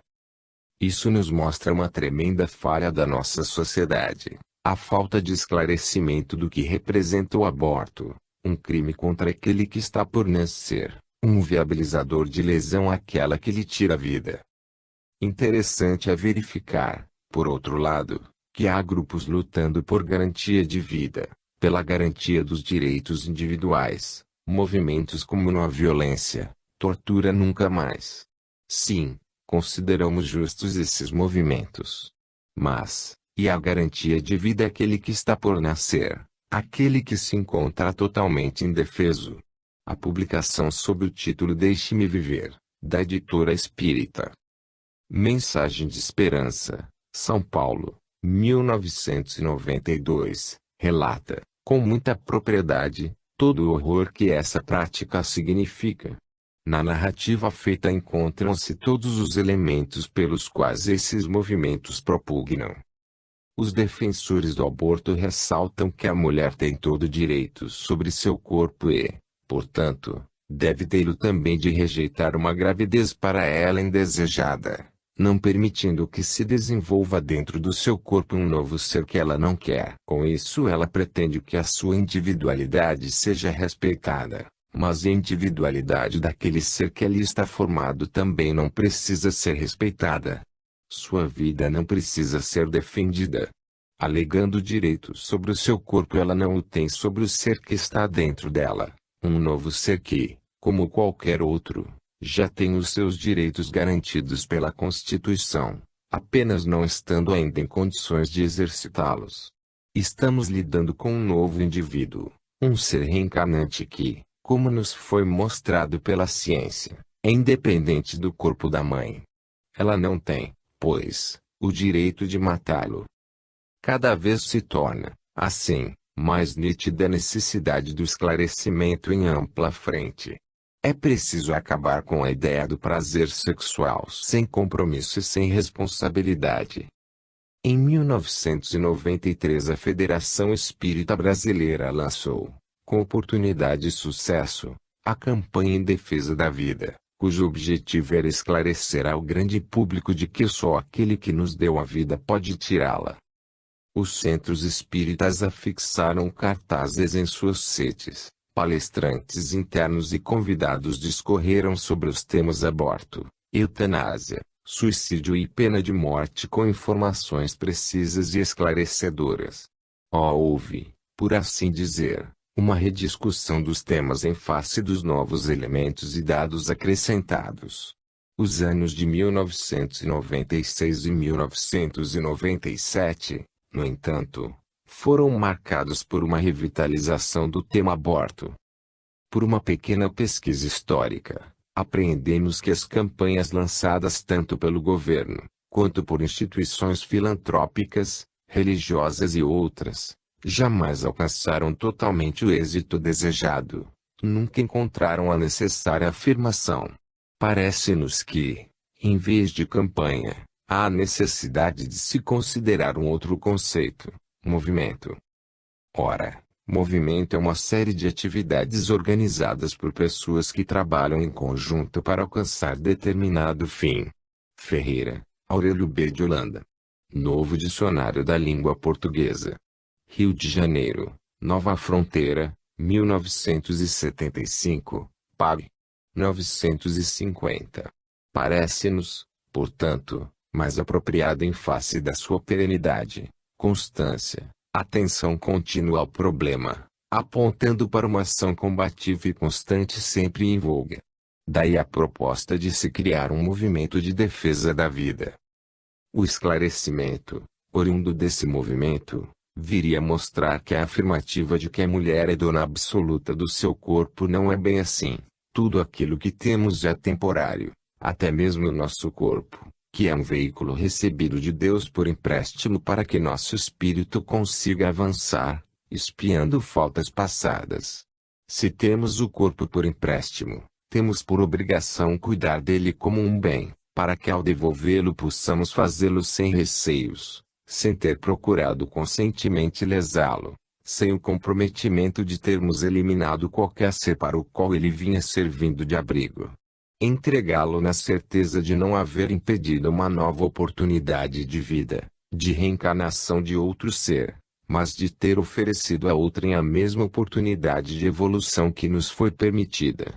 Isso nos mostra uma tremenda falha da nossa sociedade, a falta de esclarecimento do que representa o aborto, um crime contra aquele que está por nascer, um viabilizador de lesão àquela que lhe tira a vida. Interessante é verificar, por outro lado, que há grupos lutando por garantia de vida, pela garantia dos direitos individuais, movimentos como Não à Violência, Tortura Nunca Mais. Sim, consideramos justos esses movimentos. Mas, e a garantia de vida àquele que está por nascer, aquele que se encontra totalmente indefeso? A publicação sob o título Deixe-me Viver, da editora Espírita. Mensagem de Esperança, São Paulo, 1992, relata, com muita propriedade, todo o horror que essa prática significa. Na narrativa feita encontram-se todos os elementos pelos quais esses movimentos propugnam. Os defensores do aborto ressaltam que a mulher tem todo o direito sobre seu corpo e, portanto, deve tê-lo também de rejeitar uma gravidez para ela indesejada, não permitindo que se desenvolva dentro do seu corpo um novo ser que ela não quer. Com isso ela pretende que a sua individualidade seja respeitada, mas a individualidade daquele ser que ali está formado também não precisa ser respeitada. Sua vida não precisa ser defendida. Alegando direito sobre o seu corpo, ela não o tem sobre o ser que está dentro dela, um novo ser que, como qualquer outro, já tem os seus direitos garantidos pela Constituição, apenas não estando ainda em condições de exercitá-los. Estamos lidando com um novo indivíduo, um ser reencarnante que, como nos foi mostrado pela ciência, É independente do corpo da mãe. Ela não tem, pois, o direito de matá-lo. Cada vez se torna, assim, mais nítida a necessidade do esclarecimento em ampla frente. É preciso acabar com a ideia do prazer sexual sem compromisso e sem responsabilidade. Em 1993 a Federação Espírita Brasileira lançou, com oportunidade e sucesso, a campanha em defesa da vida, cujo objetivo era esclarecer ao grande público de que só aquele que nos deu a vida pode tirá-la. Os centros espíritas afixaram cartazes em suas sedes, palestrantes internos e convidados discorreram sobre os temas aborto, eutanásia, suicídio e pena de morte com informações precisas e esclarecedoras. Houve, por assim dizer, uma rediscussão dos temas em face dos novos elementos e dados acrescentados. Os anos de 1996 e 1997, no entanto, foram marcados por uma revitalização do tema aborto. Por uma pequena pesquisa histórica, apreendemos que as campanhas lançadas tanto pelo governo, quanto por instituições filantrópicas, religiosas e outras, jamais alcançaram totalmente o êxito desejado. Nunca encontraram a necessária afirmação. Parece-nos que, em vez de campanha, há a necessidade de se considerar um outro conceito: movimento. Ora, movimento é uma série de atividades organizadas por pessoas que trabalham em conjunto para alcançar determinado fim. Ferreira, Aurélio B. de Holanda. Novo Dicionário da Língua Portuguesa. Rio de Janeiro, Nova Fronteira, 1975, pag. 950. Parece-nos, portanto, mais apropriado em face da sua perenidade, constância, atenção contínua ao problema, apontando para uma ação combativa e constante sempre em voga. Daí a proposta de se criar um movimento de defesa da vida. O esclarecimento, oriundo desse movimento, viria a mostrar que a afirmativa de que a mulher é dona absoluta do seu corpo não é bem assim. Tudo aquilo que temos é temporário, até mesmo o nosso corpo, que é um veículo recebido de Deus por empréstimo para que nosso espírito consiga avançar, expiando faltas passadas. Se temos o corpo por empréstimo, temos por obrigação cuidar dele como um bem, para que ao devolvê-lo possamos fazê-lo sem receios, sem ter procurado conscientemente lesá-lo, sem o comprometimento de termos eliminado qualquer ser para o qual ele vinha servindo de abrigo. Entregá-lo na certeza de não haver impedido uma nova oportunidade de vida, de reencarnação de outro ser, mas de ter oferecido a outrem a mesma oportunidade de evolução que nos foi permitida.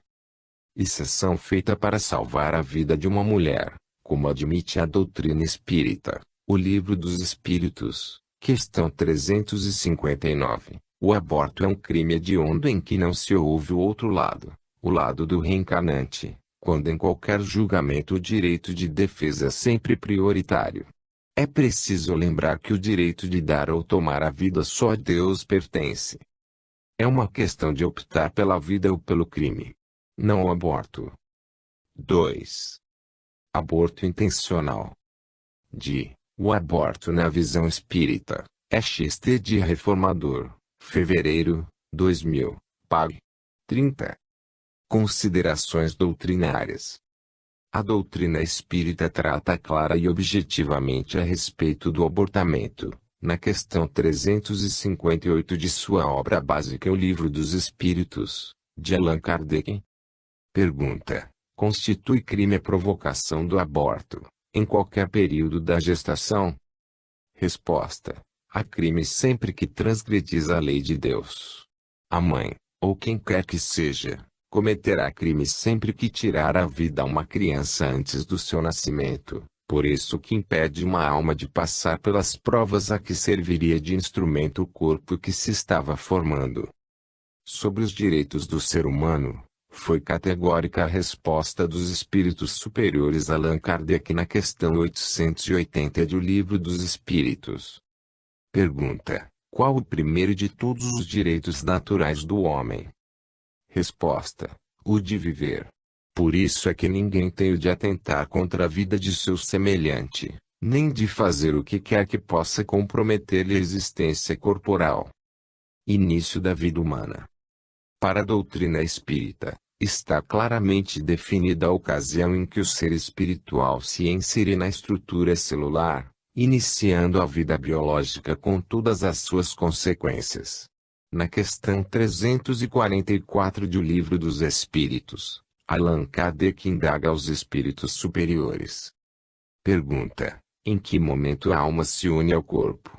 Exceção feita para salvar a vida de uma mulher, como admite a doutrina espírita, o Livro dos Espíritos. Questão 359. O aborto é um crime hediondo em que não se ouve o outro lado, o lado do reencarnante, quando em qualquer julgamento o direito de defesa é sempre prioritário. É preciso lembrar que o direito de dar ou tomar a vida só a Deus pertence. É uma questão de optar pela vida ou pelo crime. Não o aborto. 2. Aborto intencional. O aborto na visão espírita, XT de Reformador, fevereiro, 2000, pag. 30. Considerações doutrinárias. A doutrina espírita trata clara e objetivamente a respeito do abortamento, na questão 358 de sua obra básica O Livro dos Espíritos, de Allan Kardec. Pergunta: constitui crime a provocação do aborto, em qualquer período da gestação? Resposta: há crime sempre que transgredis a lei de Deus. A mãe, ou quem quer que seja, cometerá crime sempre que tirar a vida a uma criança antes do seu nascimento, por isso que impede uma alma de passar pelas provas a que serviria de instrumento o corpo que se estava formando. Sobre os direitos do ser humano, foi categórica a resposta dos espíritos superiores Allan Kardec na questão 880 do Livro dos Espíritos. Pergunta: qual o primeiro de todos os direitos naturais do homem? Resposta: o de viver. Por isso é que ninguém tem o de atentar contra a vida de seu semelhante, nem de fazer o que quer que possa comprometer-lhe a existência corporal. Início da vida humana. Para a doutrina espírita, está claramente definida a ocasião em que o ser espiritual se insere na estrutura celular, iniciando a vida biológica com todas as suas consequências. Na questão 344 de O Livro dos Espíritos, Allan Kardec indaga aos espíritos superiores. Pergunta: em que momento a alma se une ao corpo?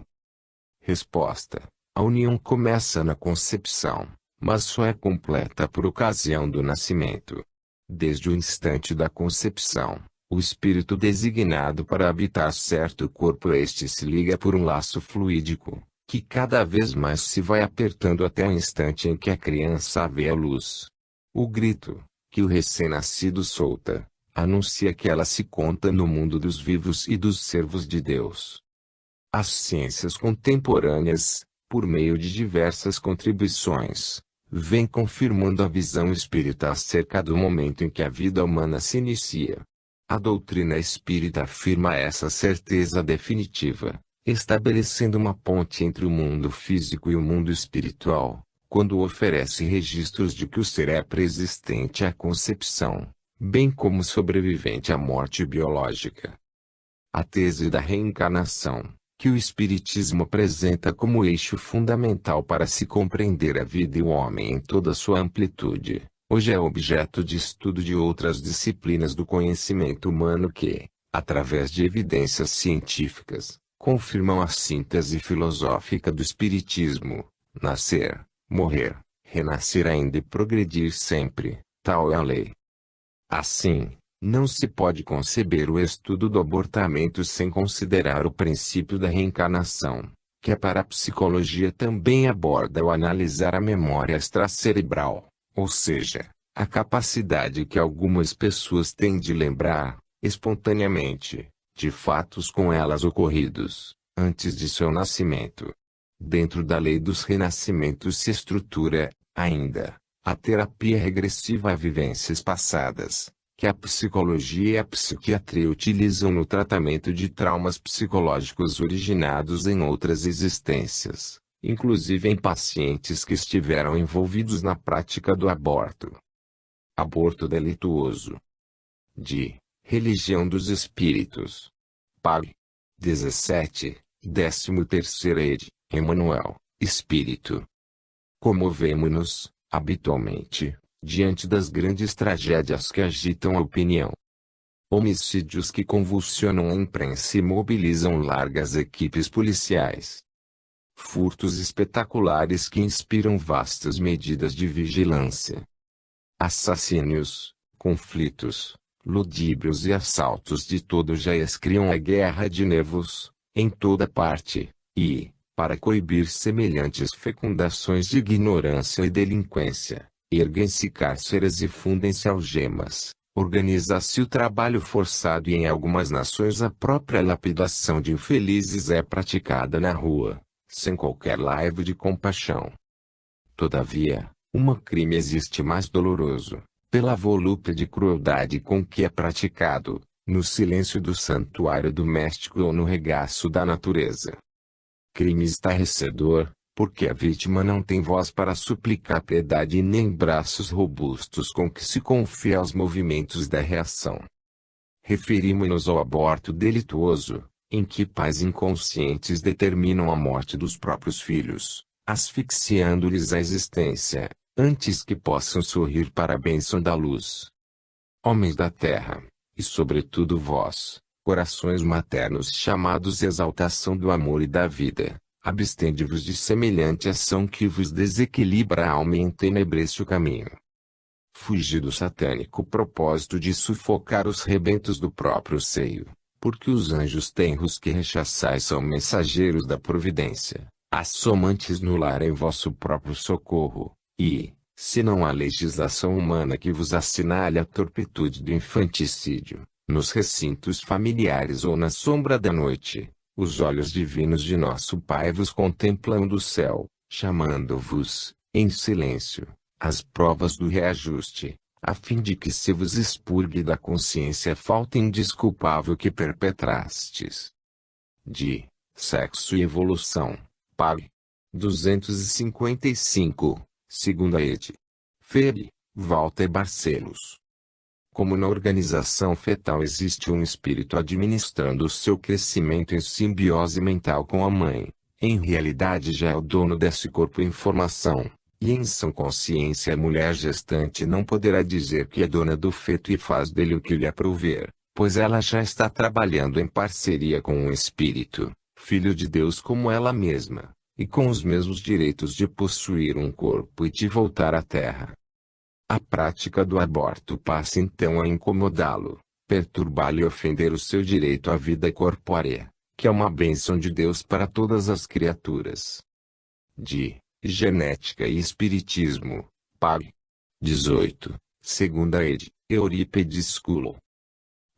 Resposta: a união começa na concepção, mas só é completa por ocasião do nascimento. Desde o instante da concepção, o espírito designado para habitar certo corpo se liga por um laço fluídico, que cada vez mais se vai apertando até o instante em que a criança vê a luz. O grito, que o recém-nascido solta, anuncia que ela se conta no mundo dos vivos e dos servos de Deus. As ciências contemporâneas, por meio de diversas contribuições, vêm confirmando a visão espírita acerca do momento em que a vida humana se inicia. A doutrina espírita afirma essa certeza definitiva, estabelecendo uma ponte entre o mundo físico e o mundo espiritual, quando oferece registros de que o ser é pré-existente à concepção, bem como sobrevivente à morte biológica. A tese da reencarnação, que o Espiritismo apresenta como eixo fundamental para se compreender a vida e o homem em toda sua amplitude, hoje é objeto de estudo de outras disciplinas do conhecimento humano que, através de evidências científicas, confirmam a síntese filosófica do Espiritismo: nascer, morrer, renascer ainda e progredir sempre, tal é a lei. Assim, não se pode conceber o estudo do abortamento sem considerar o princípio da reencarnação, que para a psicologia também aborda ao analisar a memória extracerebral, ou seja, a capacidade que algumas pessoas têm de lembrar, espontaneamente, de fatos com elas ocorridos, antes de seu nascimento. Dentro da lei dos renascimentos se estrutura, ainda, a terapia regressiva a vivências passadas, que a psicologia e a psiquiatria utilizam no tratamento de traumas psicológicos originados em outras existências, inclusive em pacientes que estiveram envolvidos na prática do aborto. Aborto delituoso. De Religião dos Espíritos. Pag. 17, 13º ed. Emmanuel, Espírito. Comovemo-nos, habitualmente, diante das grandes tragédias que agitam a opinião. Homicídios que convulsionam a imprensa e mobilizam largas equipes policiais. Furtos espetaculares que inspiram vastas medidas de vigilância. Assassínios, conflitos, ludíbrios e assaltos de todo jaz criam a guerra de nervos, em toda parte, e, para coibir semelhantes fecundações de ignorância e delinquência, erguem-se cárceres e fundem-se algemas, organiza-se o trabalho forçado e em algumas nações a própria lapidação de infelizes é praticada na rua, sem qualquer laivo de compaixão. Todavia, crime existe mais doloroso, pela volúpia de crueldade com que é praticado, no silêncio do santuário doméstico ou no regaço da natureza. Crime estarrecedor, porque a vítima não tem voz para suplicar piedade e nem braços robustos com que se confia aos movimentos da reação. Referimos-nos ao aborto delituoso, em que pais inconscientes determinam a morte dos próprios filhos, asfixiando-lhes a existência, antes que possam sorrir para a bênção da luz. Homens da terra, e sobretudo vós, corações maternos chamados exaltação do amor e da vida, abstende-vos de semelhante ação que vos desequilibra a alma e entenebrece o caminho. Fugi do satânico propósito de sufocar os rebentos do próprio seio, porque os anjos tenros que rechaçais são mensageiros da providência, assomantes no lar em vosso próprio socorro, e, se não há legislação humana que vos assinale a torpitude do infanticídio, nos recintos familiares ou na sombra da noite, os olhos divinos de nosso Pai vos contemplam do céu, chamando-vos, em silêncio, às provas do reajuste, a fim de que se vos expurgue da consciência a falta indesculpável que perpetrastes. De Sexo e Evolução, pág. 255, segunda ed. Feb. Walter Barcelos. Como na organização fetal existe um espírito administrando o seu crescimento em simbiose mental com a mãe, em realidade já é o dono desse corpo em formação, e em sã consciência a mulher gestante não poderá dizer que é dona do feto e faz dele o que lhe aprouver, pois ela já está trabalhando em parceria com um espírito, filho de Deus como ela mesma, e com os mesmos direitos de possuir um corpo e de voltar à terra. A prática do aborto passa então a incomodá-lo, perturbá-lo e ofender o seu direito à vida corpórea, que é uma bênção de Deus para todas as criaturas. De Genética e Espiritismo, pág. 18, segunda ed. Eurípides School.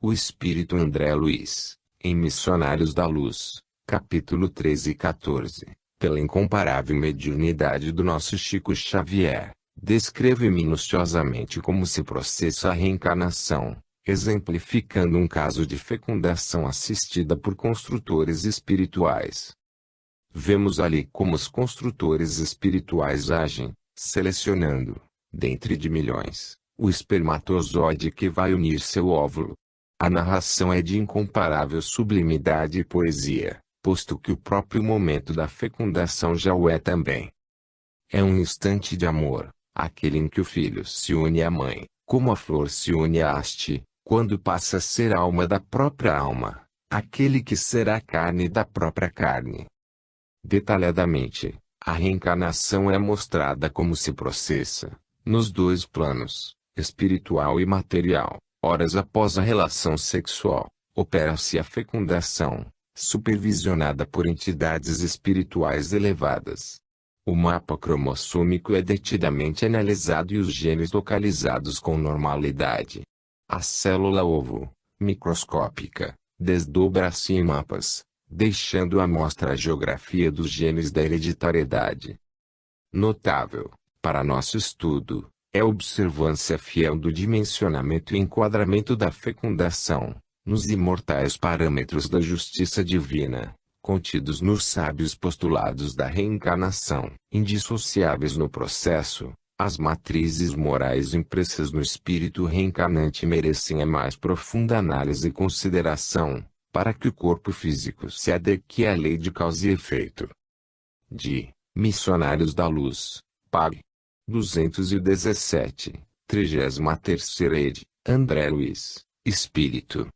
O espírito André Luiz, em Missionários da Luz, capítulo 13 e 14, pela incomparável mediunidade do nosso Chico Xavier, descreve minuciosamente como se processa a reencarnação, exemplificando um caso de fecundação assistida por construtores espirituais. Vemos ali como os construtores espirituais agem, selecionando, dentre de milhões, o espermatozoide que vai unir seu óvulo. A narração é de incomparável sublimidade e poesia, posto que o próprio momento da fecundação já o é também. É um instante de amor, aquele em que o filho se une à mãe, como a flor se une à haste, quando passa a ser alma da própria alma, aquele que será carne da própria carne. Detalhadamente, a reencarnação é mostrada como se processa, nos dois planos, espiritual e material. Horas após a relação sexual, opera-se a fecundação, supervisionada por entidades espirituais elevadas. O mapa cromossômico é detidamente analisado e os genes localizados com normalidade. A célula-ovo, microscópica, desdobra-se em mapas, deixando à mostra a geografia dos genes da hereditariedade. Notável, para nosso estudo, é a observância fiel do dimensionamento e enquadramento da fecundação, nos imortais parâmetros da justiça divina, contidos nos sábios postulados da reencarnação, indissociáveis no processo. As matrizes morais impressas no espírito reencarnante merecem a mais profunda análise e consideração, para que o corpo físico se adeque à lei de causa e efeito. De Missionários da Luz, pág. 217, 33ª ed. André Luiz, Espírito.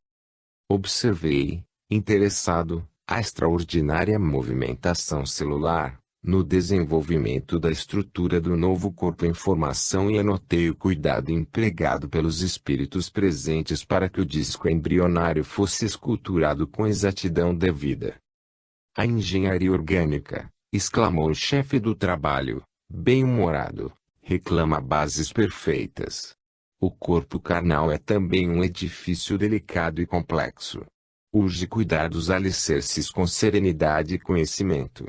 Observei, interessado, a extraordinária movimentação celular, no desenvolvimento da estrutura do novo corpo em formação e anotei o cuidado empregado pelos espíritos presentes para que o disco embrionário fosse esculturado com exatidão devida. A engenharia orgânica, exclamou o chefe do trabalho, bem-humorado, reclama bases perfeitas. O corpo carnal é também um edifício delicado e complexo. Urge cuidar dos alicerces com serenidade e conhecimento.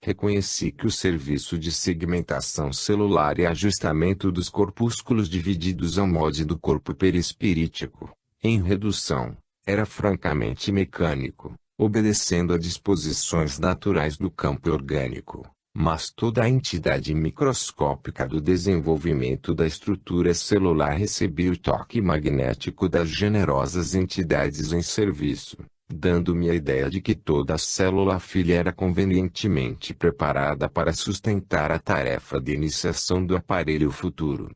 Reconheci que o serviço de segmentação celular e ajustamento dos corpúsculos divididos ao molde do corpo perispirítico, em redução, era francamente mecânico, obedecendo a disposições naturais do campo orgânico, mas toda a entidade microscópica do desenvolvimento da estrutura celular recebia o toque magnético das generosas entidades em serviço, dando-me a ideia de que toda a célula filha era convenientemente preparada para sustentar a tarefa de iniciação do aparelho futuro.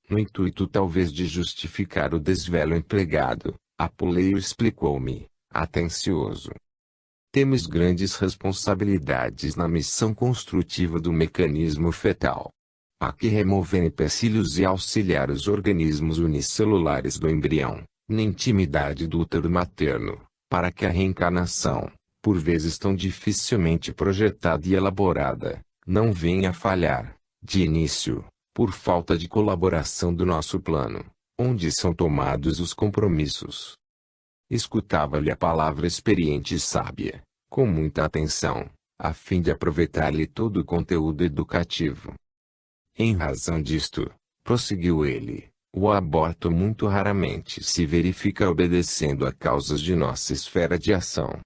No intuito talvez de justificar o desvelo empregado, Apuleio explicou-me, atencioso. Temos grandes responsabilidades na missão construtiva do mecanismo fetal. Há que remover empecilhos e auxiliar os organismos unicelulares do embrião, na intimidade do útero materno, para que a reencarnação, por vezes tão dificilmente projetada e elaborada, não venha a falhar, de início, por falta de colaboração do nosso plano, onde são tomados os compromissos. Escutava-lhe a palavra experiente e sábia, com muita atenção, a fim de aproveitar-lhe todo o conteúdo educativo. Em razão disto, prosseguiu ele, O aborto muito raramente se verifica obedecendo a causas de nossa esfera de ação.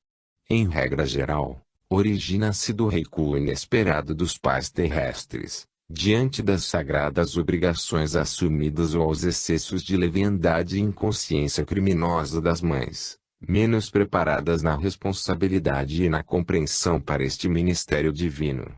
Em regra geral, origina-se do recuo inesperado dos pais terrestres, diante das sagradas obrigações assumidas ou aos excessos de leviandade e inconsciência criminosa das mães, menos preparadas na responsabilidade e na compreensão para este ministério divino.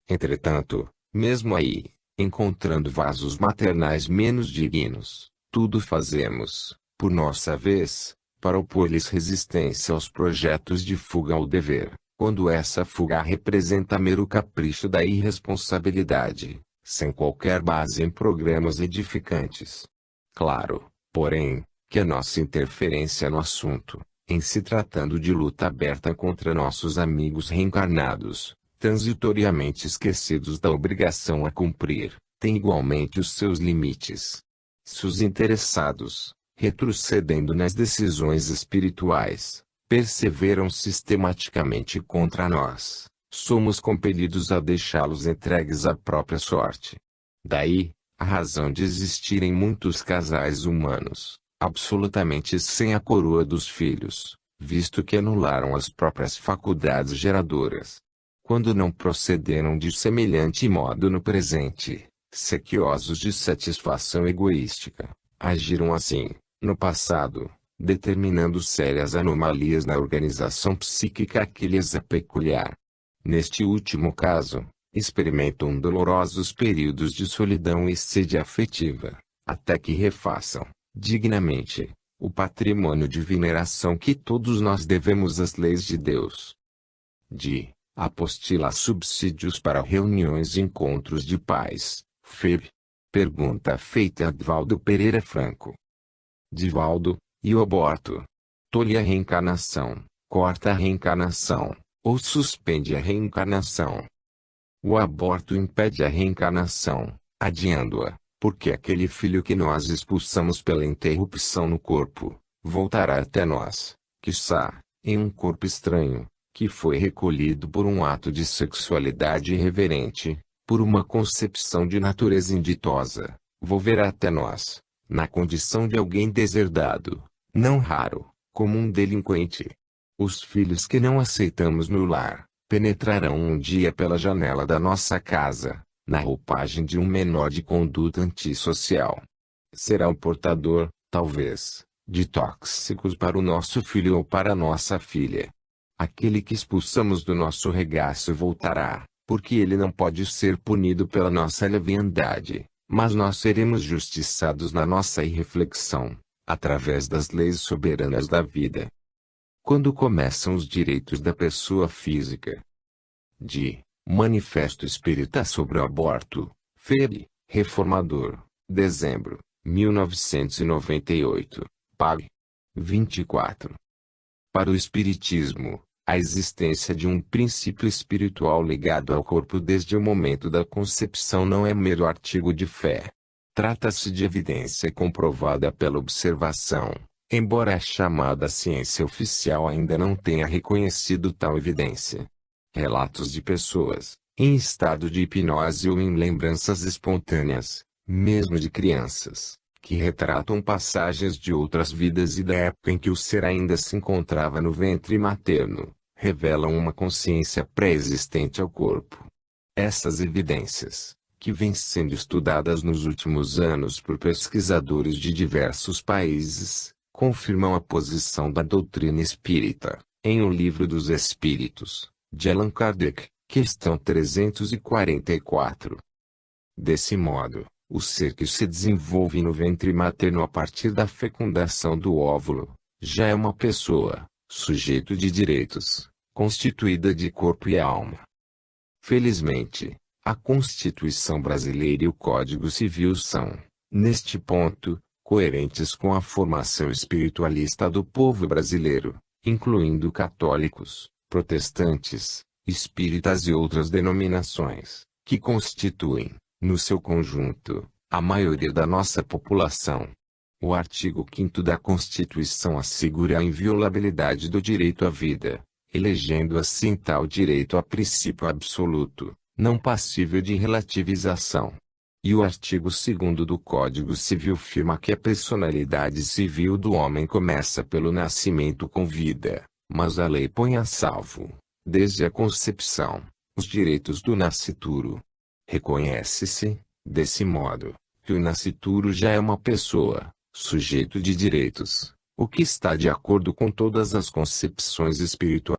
Entretanto, mesmo aí, encontrando vasos maternais menos dignos, tudo fazemos, por nossa vez, para opor-lhes resistência aos projetos de fuga ao dever, quando essa fuga representa mero capricho da irresponsabilidade, sem qualquer base em programas edificantes. Claro, porém, que a nossa interferência no assunto, em se tratando de luta aberta contra nossos amigos reencarnados, transitoriamente esquecidos da obrigação a cumprir, tem igualmente os seus limites. Se os interessados, retrocedendo nas decisões espirituais, perseveram sistematicamente contra nós, somos compelidos a deixá-los entregues à própria sorte. Daí, a razão de existirem muitos casais humanos, absolutamente sem a coroa dos filhos, visto que anularam as próprias faculdades geradoras. Quando não procederam de semelhante modo no presente, sequiosos de satisfação egoística, agiram assim, no passado, determinando sérias anomalias na organização psíquica que lhes é peculiar. Neste último caso, experimentam dolorosos períodos de solidão e sede afetiva, até que refaçam, dignamente, o patrimônio de veneração que todos nós devemos às leis de Deus. Apostila Subsídios para reuniões e encontros de paz, FEB. Pergunta feita a Divaldo Pereira Franco. Divaldo, e o aborto? Tolhe a reencarnação, corta a reencarnação, ou suspende a reencarnação? O aborto impede a reencarnação, adiando-a, porque aquele filho que nós expulsamos pela interrupção no corpo, voltará até nós, quiçá, em um corpo estranho, que foi recolhido por um ato de sexualidade irreverente, por uma concepção de natureza inditosa, volverá até nós, na condição de alguém deserdado, não raro, como um delinquente. Os filhos que não aceitamos no lar, penetrarão um dia pela janela da nossa casa, na roupagem de um menor de conduta antissocial. Será o portador, talvez, de tóxicos para o nosso filho ou para a nossa filha. Aquele que expulsamos do nosso regaço voltará, porque ele não pode ser punido pela nossa leviandade, mas nós seremos justiçados na nossa irreflexão, através das leis soberanas da vida. Quando começam os direitos da pessoa física? Manifesto Espírita sobre o Aborto, FEB, Reformador, dezembro, 1998, pág. 24. Para o Espiritismo, a existência de um princípio espiritual ligado ao corpo desde o momento da concepção não é mero artigo de fé. Trata-se de evidência comprovada pela observação, embora a chamada ciência oficial ainda não tenha reconhecido tal evidência. Relatos de pessoas, em estado de hipnose ou em lembranças espontâneas, mesmo de crianças, que retratam passagens de outras vidas e da época em que o ser ainda se encontrava no ventre materno, revelam uma consciência pré-existente ao corpo. Essas evidências, que vêm sendo estudadas nos últimos anos por pesquisadores de diversos países, confirmam a posição da doutrina espírita, em O Livro dos Espíritos, de Allan Kardec, questão 344. Desse modo, o ser que se desenvolve no ventre materno a partir da fecundação do óvulo, já é uma pessoa, sujeito de direitos, constituída de corpo e alma. Felizmente, a Constituição brasileira e o Código Civil são, neste ponto, coerentes com a formação espiritualista do povo brasileiro, incluindo católicos, protestantes, espíritas e outras denominações, que constituem, no seu conjunto, a maioria da nossa população. O artigo 5º da Constituição assegura a inviolabilidade do direito à vida, elegendo assim tal direito a princípio absoluto, não passível de relativização. E o artigo 2º do Código Civil afirma que a personalidade civil do homem começa pelo nascimento com vida, mas a lei põe a salvo, desde a concepção, os direitos do nascituro. Reconhece-se, desse modo, que o nascituro já é uma pessoa, sujeito de direitos, o que está de acordo com todas as concepções espirituais.